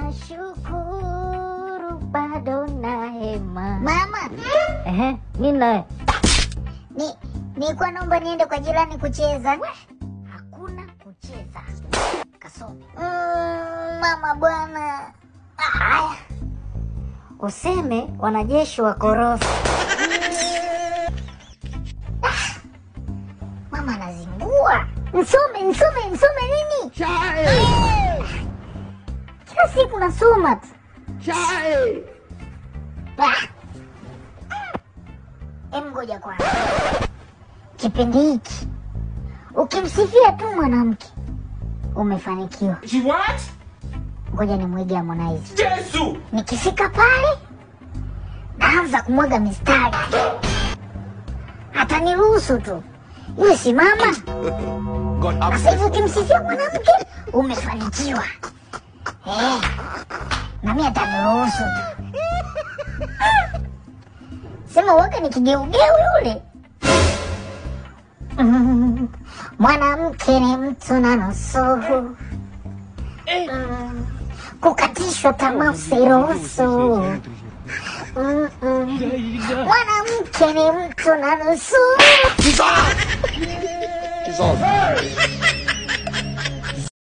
Nashukuru bado na hema. Mama. Nini nawe? Nilikuwa naomba niende kwa jirani kucheza. Hakuna kucheza. Kasome. Mama bwana. Haya. Useme wanajeshi wa korofi. Mama anazingua. Nisome nini? Chai. Kila siku nasoma tu. Chai. Ngoja kwanza. Kipindi hiki ukimsifia tu mwanamke umefanikiwa. What? Ngoja nimwige Harmonize. Yesu! Nikifika pale naanza kumwaga mistari. Ataniruhusu tu. Yule si mama. Sasa hivi ukimsifia mwanamke umefanikiwa. Na mimi ataniruhusu tu. Sema waka ni kigeugeu yule. Mwanamke ni mtu na nusu. Kukatishwa tamaa usiruhusu. Mwanamke ni mtu na nusu.